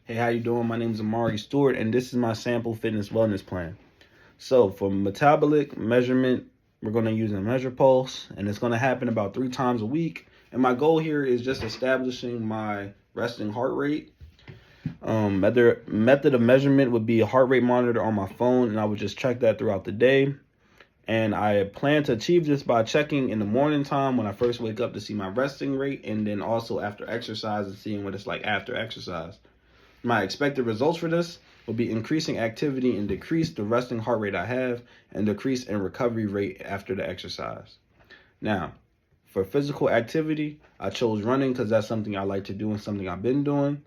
Hey, how you doing? My name is Amari Stewart, and this is my sample fitness wellness plan. So for metabolic measurement, we're going to use a measure pulse, and it's going to happen about 3 times a week. And my goal here is just establishing my resting heart rate. Method of measurement would be a heart rate monitor on my phone, and I would just check that throughout the day. And I plan to achieve this by checking in the morning time when I first wake up to see my resting rate, and then also after exercise and seeing what it's like after exercise. My expected results for this will be increasing activity and decrease the resting heart rate I have and decrease in recovery rate after the exercise. Now, for physical activity, I chose running because that's something I like to do and something I've been doing.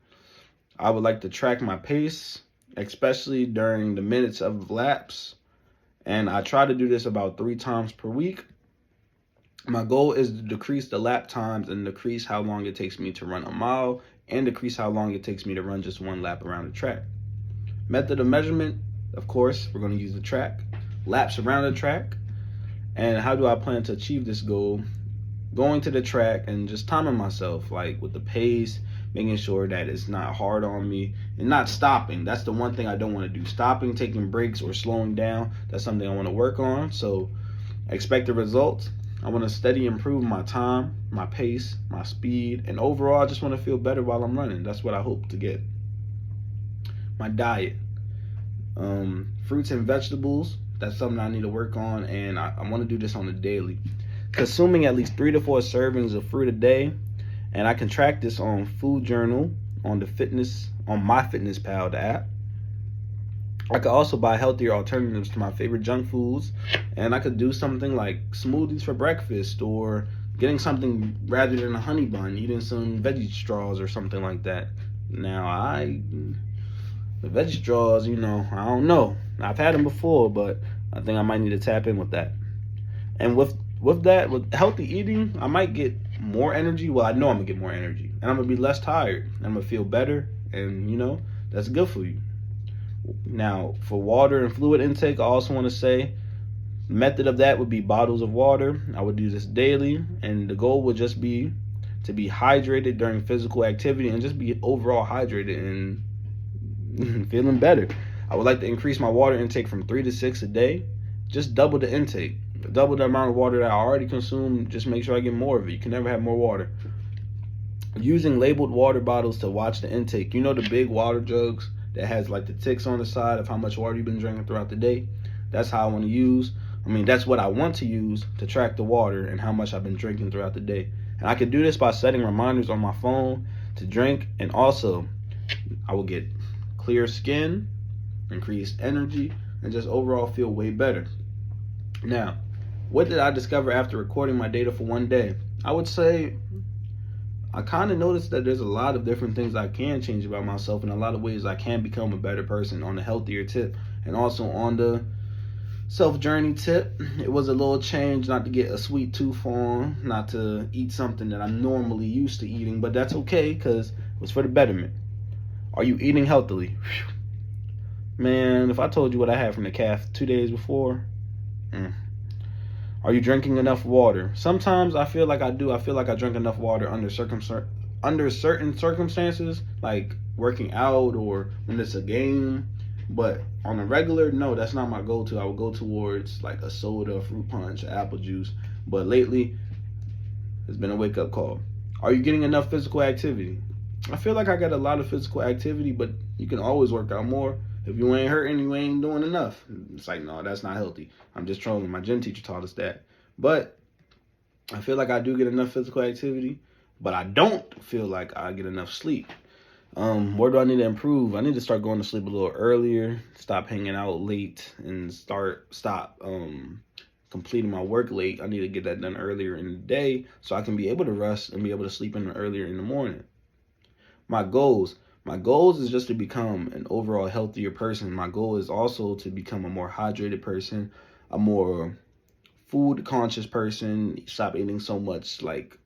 I would like to track my pace, especially during the minutes of laps. And I try to do this about 3 times per week. My goal is to decrease the lap times and decrease how long it takes me to run a mile and decrease how long it takes me to run just one lap around the track. Method of measurement, of course, we're going to use the track, laps around the track. And how do I plan to achieve this goal? Going to the track and just timing myself, like with the pace, making sure that it's not hard on me and not stopping. That's the one thing I don't want to do. Stopping, taking breaks, or slowing down. That's something I want to work on. So expected results. I want to steady improve my time, my pace, my speed, and overall I just want to feel better while I'm running. That's what I hope to get. My diet. Fruits and vegetables. That's something I need to work on, and I want to do this on a daily. Consuming at least 3 to 4 servings of fruit a day, and I can track this on Food Journal, on MyFitnessPal, the app. I could also buy healthier alternatives to my favorite junk foods, and I could do something like smoothies for breakfast, or getting something rather than a honey bun, eating some veggie straws or something like that. Now, the veggie straws, I don't know. I've had them before, but I think I might need to tap in with that. And with healthy eating, I might get more energy. Well, I know I'm gonna get more energy, and I'm gonna be less tired, and I'm gonna feel better, and that's good for you. Now, for water and fluid intake, I also want to say the method of that would be bottles of water. I would do this daily, and the goal would just be to be hydrated during physical activity and just be overall hydrated and feeling better. I would like to increase my water intake from 3 to 6 a day. Just double the intake. Double the amount of water that I already consume. Just make sure I get more of it. You can never have more water. Using labeled water bottles to watch the intake. The big water jugs that has like the ticks on the side of how much water you've been drinking throughout the day. That's how I want to use. That's what I want to use to track the water and how much I've been drinking throughout the day. And I could do this by setting reminders on my phone to drink. And also, I will get clear skin, increased energy, and just overall feel way better. Now, what did I discover after recording my data for one day? I would say I kind of noticed that there's a lot of different things I can change about myself, and a lot of ways I can become a better person on the healthier tip, and also on the self-journey tip. It was a little change, not to get a sweet tooth on, not to eat something that I'm normally used to eating, but that's okay because it was for the betterment. Are you eating healthily? Man, if I told you what I had from the calf 2 days before. Are you drinking enough water? Sometimes I feel like I do. I feel like I drink enough water under certain circumstances, like working out or when it's a game. But on a regular, no, that's not my go-to. I would go towards like a soda, fruit punch, apple juice. But lately, it's been a wake-up call. Are you getting enough physical activity? I feel like I got a lot of physical activity, but you can always work out more. If you ain't hurting, you ain't doing enough. It's like, no, that's not healthy. I'm just trolling. My gym teacher taught us that. But I feel like I do get enough physical activity, but I don't feel like I get enough sleep. Where do I need to improve? I need to start going to sleep a little earlier, stop hanging out late, and stop completing my work late. I need to get that done earlier in the day so I can be able to rest and be able to sleep in earlier in the morning. My goals is just to become an overall healthier person. My goal is also to become a more hydrated person, a more food conscious person, stop eating so much like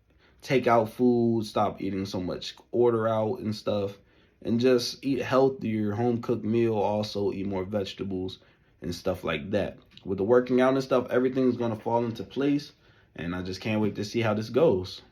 takeout food, stop eating so much order out and stuff, and just eat healthier, home cooked meal, also eat more vegetables and stuff like that. With the working out and stuff, everything's going to fall into place, and I just can't wait to see how this goes.